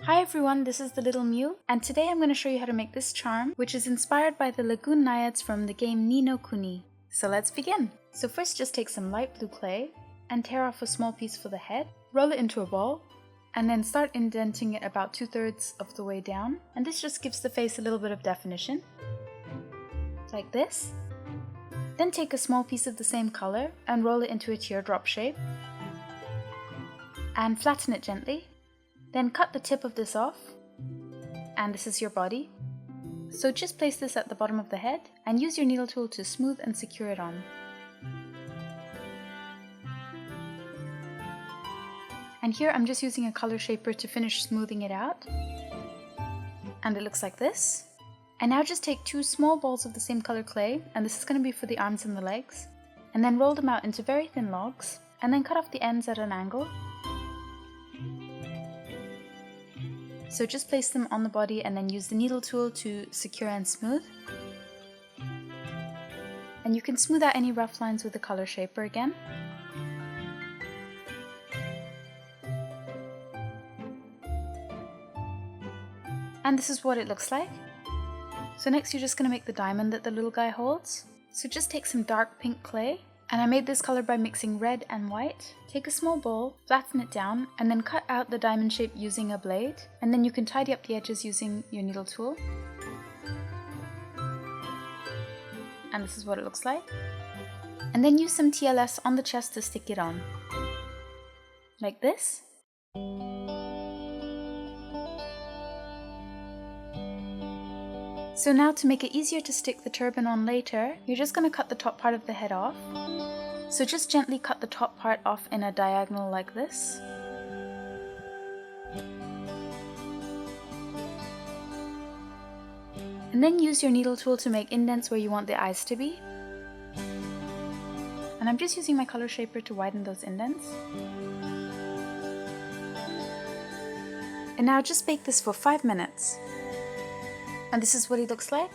Hi everyone, this is TheLittleMew, and today I'm going to show you how to make this charm, which is inspired by the Lagoon Naiads from the game Ni No Kuni. So let's begin! So first just take some light blue clay, and tear off a small piece for the head, roll it into a ball, and then start indenting it about 2/3 of the way down, and this just gives the face a little bit of definition. Like this. Then take a small piece of the same color, and roll it into a teardrop shape, and flatten it gently. Then cut the tip of this off, and this is your body. So just place this at the bottom of the head and use your needle tool to smooth and secure it on. And here I'm just using a color shaper to finish smoothing it out. And it looks like this. And now just take 2 small balls of the same color clay, and this is going to be for the arms and the legs, and then roll them out into very thin logs, and then cut off the ends at an angle. So just place them on the body and then use the needle tool to secure and smooth. And you can smooth out any rough lines with the color shaper again. And this is what it looks like. So next you're just going to make the diamond that the little guy holds. So just take some dark pink clay. And I made this color by mixing red and white. Take a small bowl, flatten it down, and then cut out the diamond shape using a blade. And then you can tidy up the edges using your needle tool. And this is what it looks like. And then use some TLS on the chest to stick it on. Like this. So now to make it easier to stick the turban on later, you're just going to cut the top part of the head off. So just gently cut the top part off in a diagonal like this. And then use your needle tool to make indents where you want the eyes to be. And I'm just using my color shaper to widen those indents. And now just bake this for 5 minutes. And this is what he looks like.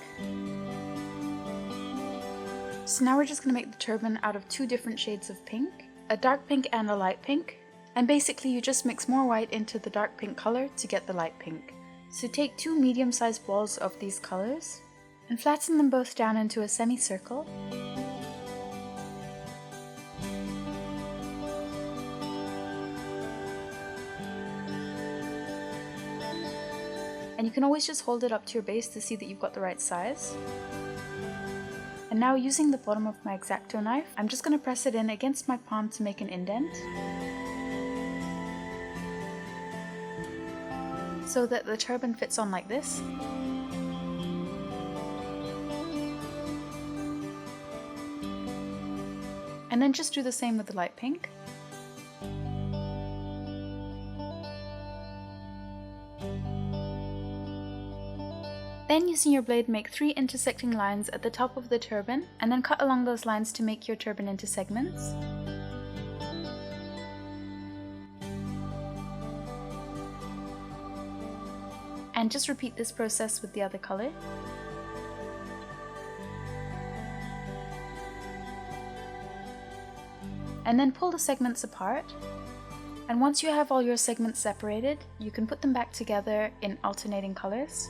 So now we're just going to make the turban out of 2 different shades of pink, a dark pink and a light pink. And basically you just mix more white into the dark pink color to get the light pink. So take 2 medium-sized balls of these colors and flatten them both down into a semicircle. And you can always just hold it up to your base to see that you've got the right size. And now using the bottom of my X-Acto knife, I'm just going to press it in against my palm to make an indent, so that the turban fits on like this. And then just do the same with the light pink. Then using your blade, make 3 intersecting lines at the top of the turban, and then cut along those lines to make your turban into segments. And just repeat this process with the other color. And then pull the segments apart. And once you have all your segments separated, you can put them back together in alternating colors.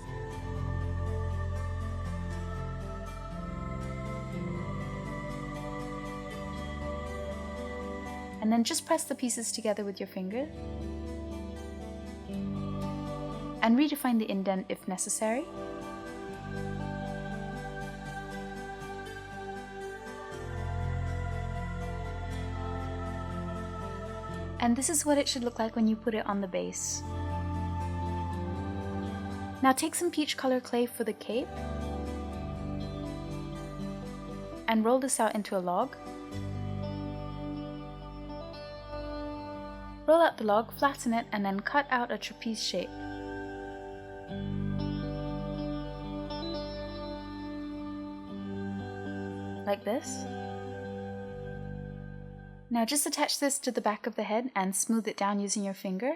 And then just press the pieces together with your finger. And redefine the indent if necessary. And this is what it should look like when you put it on the base. Now take some peach color clay for the cape. And roll this out into a log. Roll out the log, flatten it, and then cut out a trapeze shape. Like this. Now just attach this to the back of the head and smooth it down using your finger.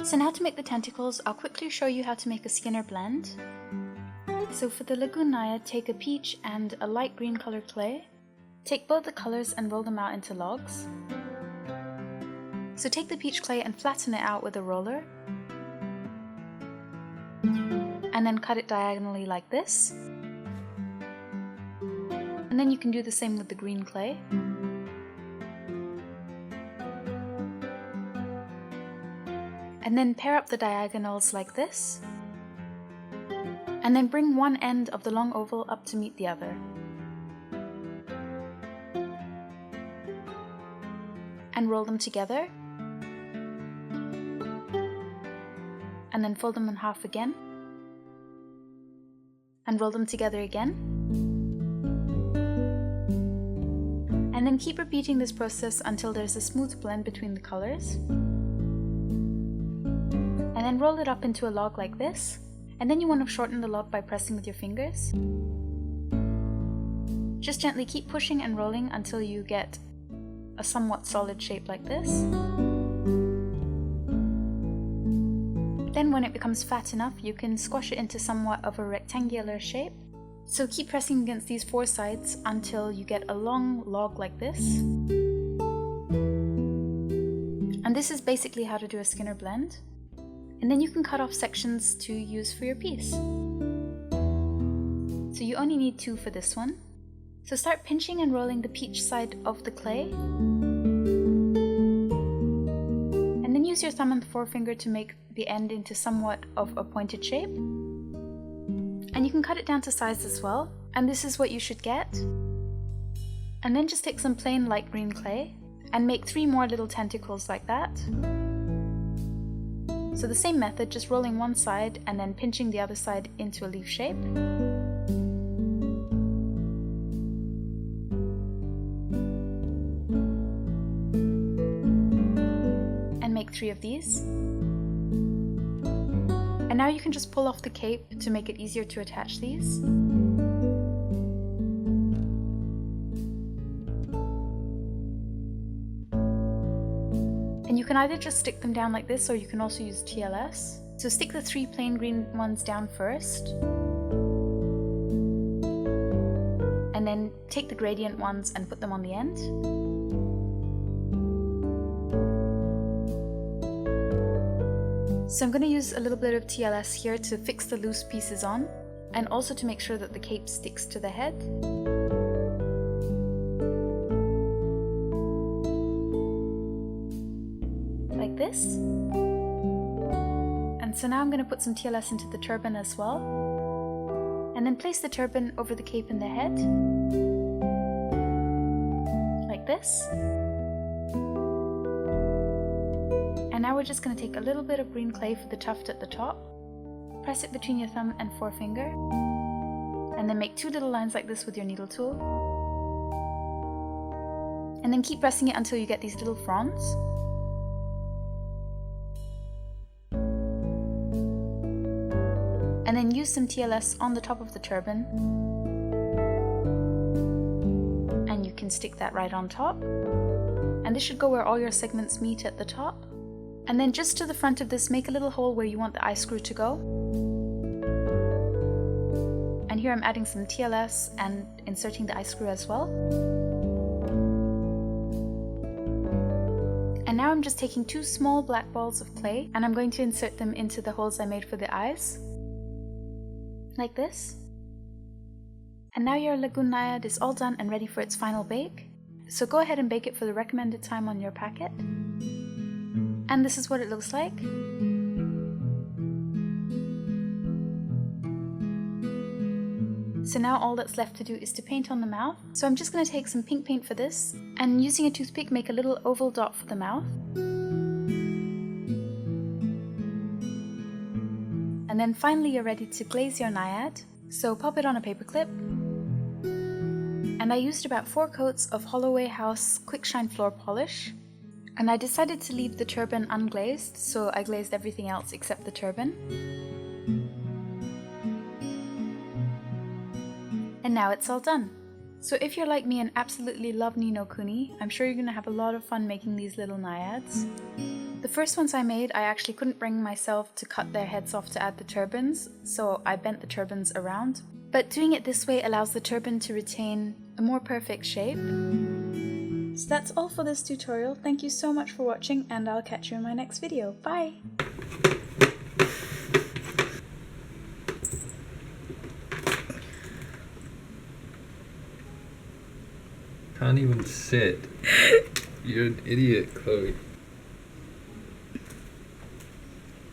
So now to make the tentacles, I'll quickly show you how to make a Skinner blend. So for the Lagoon Naiad, take a peach and a light green color clay, Take both the colors and roll them out into logs. So take the peach clay and flatten it out with a roller. And then cut it diagonally like this. And then you can do the same with the green clay. And then pair up the diagonals like this. And then bring one end of the long oval up to meet the other. And roll them together. And then fold them in half again. And roll them together again. And then keep repeating this process until there's a smooth blend between the colors. And then roll it up into a log like this. And then you want to shorten the log by pressing with your fingers. Just gently keep pushing and rolling until you get a somewhat solid shape like this. Then when it becomes fat enough, you can squash it into somewhat of a rectangular shape. So keep pressing against these four sides until you get a long log like this. And this is basically how to do a Skinner blend. And then you can cut off sections to use for your piece. So you only need 2 for this one. So start pinching and rolling the peach side of the clay. And then use your thumb and forefinger to make the end into somewhat of a pointed shape. And you can cut it down to size as well. And this is what you should get. And then just take some plain light green clay and make 3 more little tentacles like that. So the same method, just rolling one side and then pinching the other side into a leaf shape. And make 3 of these. And now you can just pull off the cape to make it easier to attach these. And you can either just stick them down like this, or you can also use TLS. So stick the 3 plain green ones down first. And then take the gradient ones and put them on the end. So I'm going to use a little bit of TLS here to fix the loose pieces on, and also to make sure that the cape sticks to the head. Like this. And so now I'm going to put some TLS into the turban as well. And then place the turban over the cape and the head. Like this. And now we're just going to take a little bit of green clay for the tuft at the top. Press it between your thumb and forefinger. And then make 2 little lines like this with your needle tool. And then keep pressing it until you get these little fronds. And then use some TLS on the top of the turban. And you can stick that right on top. And this should go where all your segments meet at the top. And then just to the front of this, make a little hole where you want the eye screw to go. And here I'm adding some TLS and inserting the eye screw as well. And now I'm just taking 2 small black balls of clay, and I'm going to insert them into the holes I made for the eyes. Like this. And now your Lagoon Naiad is all done and ready for its final bake. So go ahead and bake it for the recommended time on your packet. And this is what it looks like. So now all that's left to do is to paint on the mouth. So I'm just going to take some pink paint for this, and using a toothpick make a little oval dot for the mouth. And then finally you're ready to glaze your Naiad. So pop it on a paper clip. And I used about 4 coats of Holloway House Quick Shine Floor Polish. And I decided to leave the turban unglazed, so I glazed everything else except the turban. And now it's all done. So if you're like me and absolutely love Ni No Kuni, I'm sure you're going to have a lot of fun making these little Naiads. The first ones I made, I actually couldn't bring myself to cut their heads off to add the turbans, so I bent the turbans around. But doing it this way allows the turban to retain a more perfect shape. So that's all for this tutorial. Thank you so much for watching, and I'll catch you in my next video. Bye! Can't even sit. You're an idiot, Chloe.